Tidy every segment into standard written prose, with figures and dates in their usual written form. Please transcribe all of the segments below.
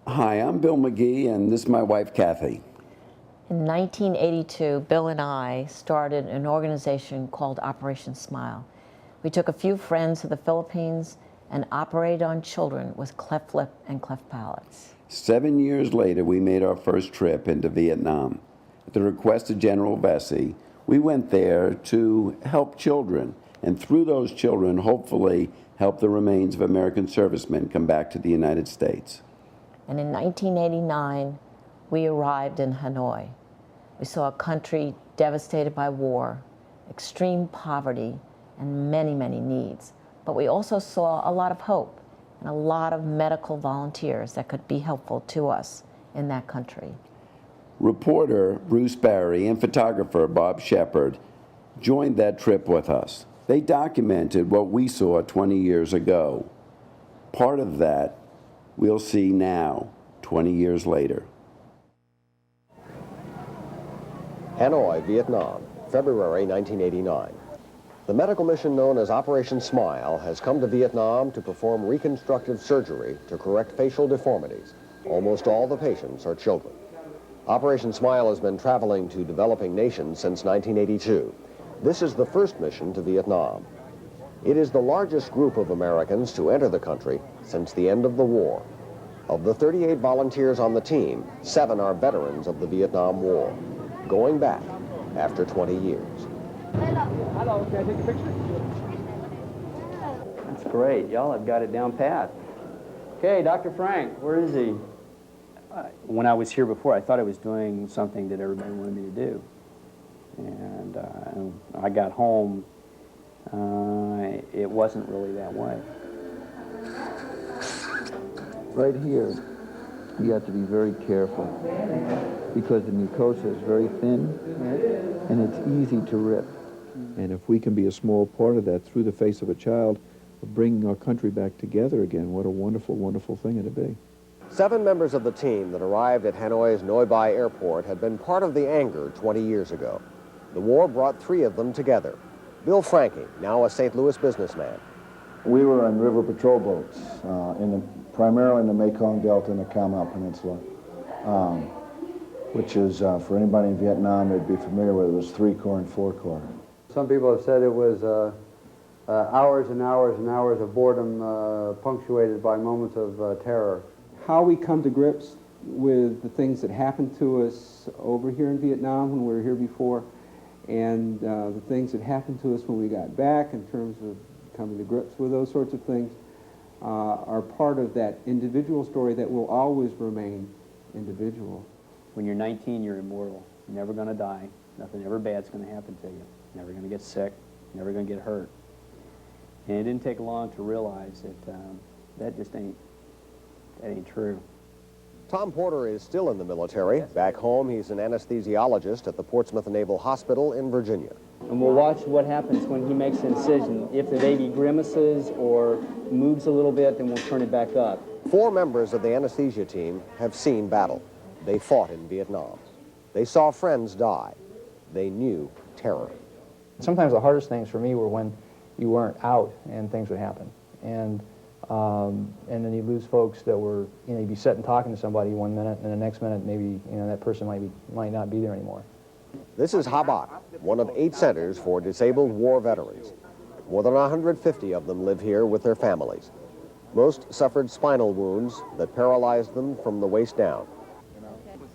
Hi, I'm Bill McGee, and this is my wife, Kathy. In 1982, Bill and I started an organization called Operation Smile. We took a few friends to the Philippines and operated on children with cleft lip and cleft palates. 7 years later, we made our first trip into Vietnam. At the request of General Vesey, we went there to help children, and through those children, hopefully, help the remains of American servicemen come back to the United States. And in 1989, we arrived in Hanoi. We saw a country devastated by war, extreme poverty, and many, many needs. But we also saw a lot of hope and a lot of medical volunteers that could be helpful to us in that country. Reporter Bruce Barry and photographer Bob Shepard joined that trip with us. They documented what we saw 20 years ago. Part of that we'll see now, 20 years later. Hanoi, Vietnam, February 1989. The medical mission known as Operation Smile has come to Vietnam to perform reconstructive surgery to correct facial deformities. Almost all the patients are children. Operation Smile has been traveling to developing nations since 1982. This is the first mission to Vietnam. It is the largest group of Americans to enter the country since the end of the war. Of the 38 volunteers on the team, 7 are veterans of the Vietnam War, going back after 20 years. Hello, can I take a picture? That's great. Y'all have got it down pat. Okay, Dr. Frank, where is he? When I was here before, I thought I was doing something that everybody wanted me to do. And I got home, it wasn't really that way. Right here, you have to be very careful because the mucosa is very thin and it's easy to rip. And if we can be a small part of that through the face of a child, of bringing our country back together again, what a wonderful, wonderful thing it'd be. 7 members of the team that arrived at Hanoi's Noi Bai airport had been part of the anger 20 years ago. The war brought 3 of them together. Bill Franke, now a St. Louis businessman. We were on river patrol boats, primarily in the Mekong Delta and the Khao Mau Peninsula, which is, for anybody in Vietnam, they'd be familiar with it, was 3 Corps and 4 Corps. Some people have said it was hours and hours and hours of boredom punctuated by moments of terror. How we come to grips with the things that happened to us over here in Vietnam when we were here before, and the things that happened to us when we got back in terms of coming to grips with those sorts of things are part of that individual story that will always remain individual. When you're 19, you're immortal. You're never going to die. Nothing ever bad's going to happen to you. Never going to get sick. Never going to get hurt. And it didn't take long to realize that that just ain't true. Tom Porter is still in the military. Back home, he's an anesthesiologist at the Portsmouth Naval Hospital in Virginia. And we'll watch what happens when he makes an incision. If the baby grimaces or moves a little bit, then we'll turn it back up. 4 members of the anesthesia team have seen battle. They fought in Vietnam. They saw friends die. They knew terror. Sometimes the hardest things for me were when you weren't out and things would happen. And then you lose folks that were, you'd be sitting talking to somebody one minute, and the next minute maybe, that person might not be there anymore. This is Ha Bach, one of 8 centers for disabled war veterans. More than 150 of them live here with their families. Most suffered spinal wounds that paralyzed them from the waist down.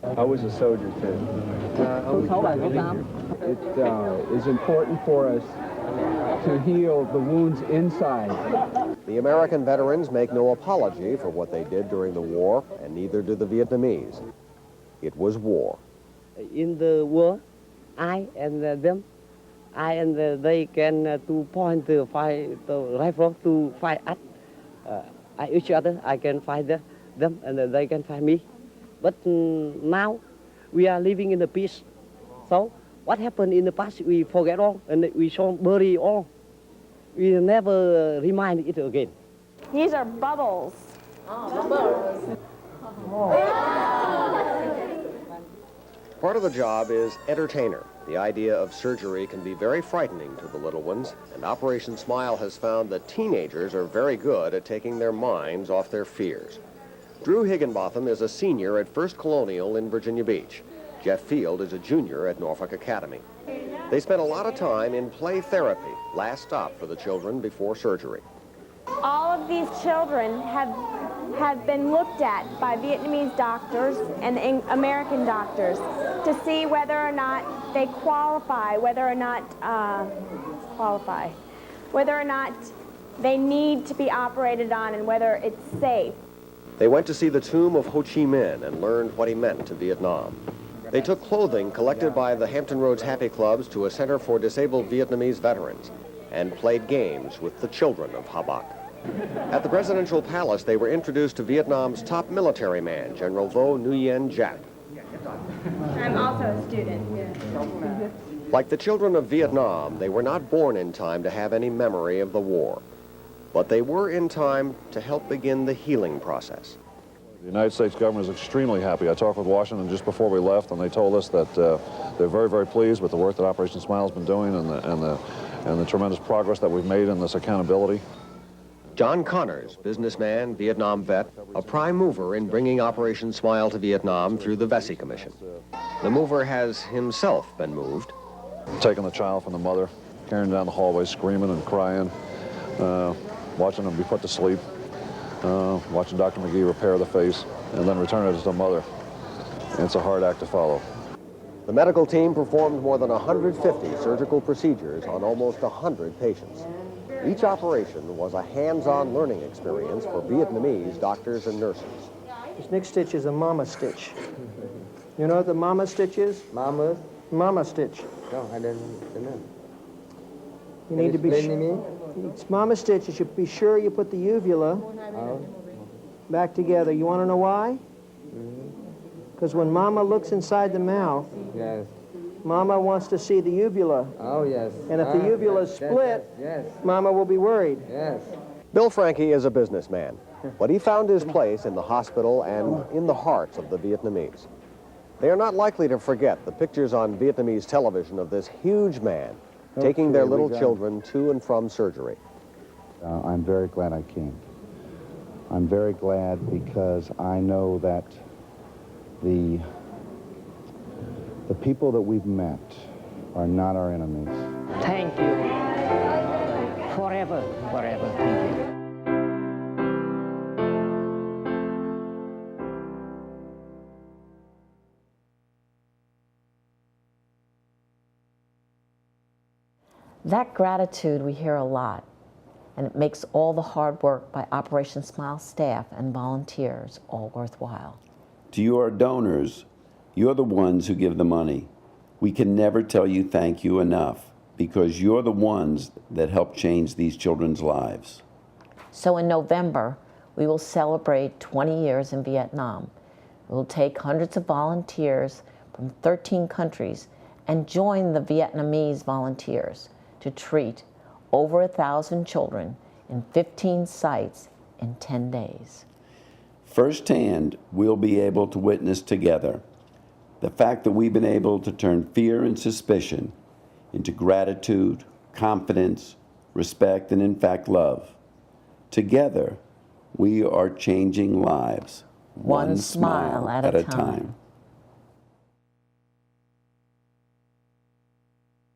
I was a soldier too. It is important for us to heal the wounds inside. The American veterans make no apology for what they did during the war, and neither do the Vietnamese. It was war. In the war, I and them, they can to point the rifle to fight us. Each other, I can fight them, and they can fight me. But now we are living in the peace. So what happened in the past, we forget all, and we shall bury all. We never remind it again. These are bubbles. Oh, bubbles. Part of the job is entertainer. The idea of surgery can be very frightening to the little ones, and Operation Smile has found that teenagers are very good at taking their minds off their fears. Drew Higginbotham is a senior at First Colonial in Virginia Beach. Jeff Field is a junior at Norfolk Academy. They spent a lot of time in play therapy, last stop for the children before surgery. All of these children have been looked at by Vietnamese doctors and American doctors to see whether or not they qualify, whether or not they need to be operated on, and whether it's safe. They went to see the tomb of Ho Chi Minh and learned what he meant to Vietnam. They took clothing collected by the Hampton Roads Happy Clubs to a center for disabled Vietnamese veterans and played games with the children of Ha Bach. At the presidential palace, they were introduced to Vietnam's top military man, General Vo Nguyen Giap. I'm also a student. Like the children of Vietnam, they were not born in time to have any memory of the war, but they were in time to help begin the healing process. The United States government is extremely happy. I talked with Washington just before we left, and they told us that they're very, very pleased with the work that Operation Smile has been doing and the tremendous progress that we've made in this accountability. John Connors, businessman, Vietnam vet, a prime mover in bringing Operation Smile to Vietnam through the Vesey Commission. The mover has himself been moved. Taking the child from the mother, carrying down the hallway, screaming and crying, watching them be put to sleep, watching Dr. McGee repair the face, and then return it to the mother. It's a hard act to follow. The medical team performed more than 150 surgical procedures on almost 100 patients. Each operation was a hands-on learning experience for Vietnamese doctors and nurses. This next stitch is a mama stitch. You know what the mama stitch is? Mama? Mama stitch. No, I didn't know. You need to be It's mama stitch. You should be sure you put the uvula back together. You want to know why? Because when mama looks inside the mouth, Yes. mama wants to see the uvula. Oh, yes. And if the uvula is split, Yes. mama will be worried. Yes. Bill Franke is a businessman, but he found his place in the hospital and in the hearts of the Vietnamese. They are not likely to forget the pictures on Vietnamese television of this huge man taking their little children to and from surgery. I'm very glad I came. I'm very glad because I know that the people that we've met are not our enemies. Thank you. Forever, forever, thank you. That gratitude we hear a lot, and it makes all the hard work by Operation Smile staff and volunteers all worthwhile. To your donors, you're the ones who give the money. We can never tell you thank you enough because you're the ones that help change these children's lives. So in November, we will celebrate 20 years in Vietnam. We will take hundreds of volunteers from 13 countries and join the Vietnamese volunteers to treat over 1,000 children in 15 sites in 10 days. Firsthand, we'll be able to witness together the fact that we've been able to turn fear and suspicion into gratitude, confidence, respect, and in fact, love. Together, we are changing lives, One smile at a time.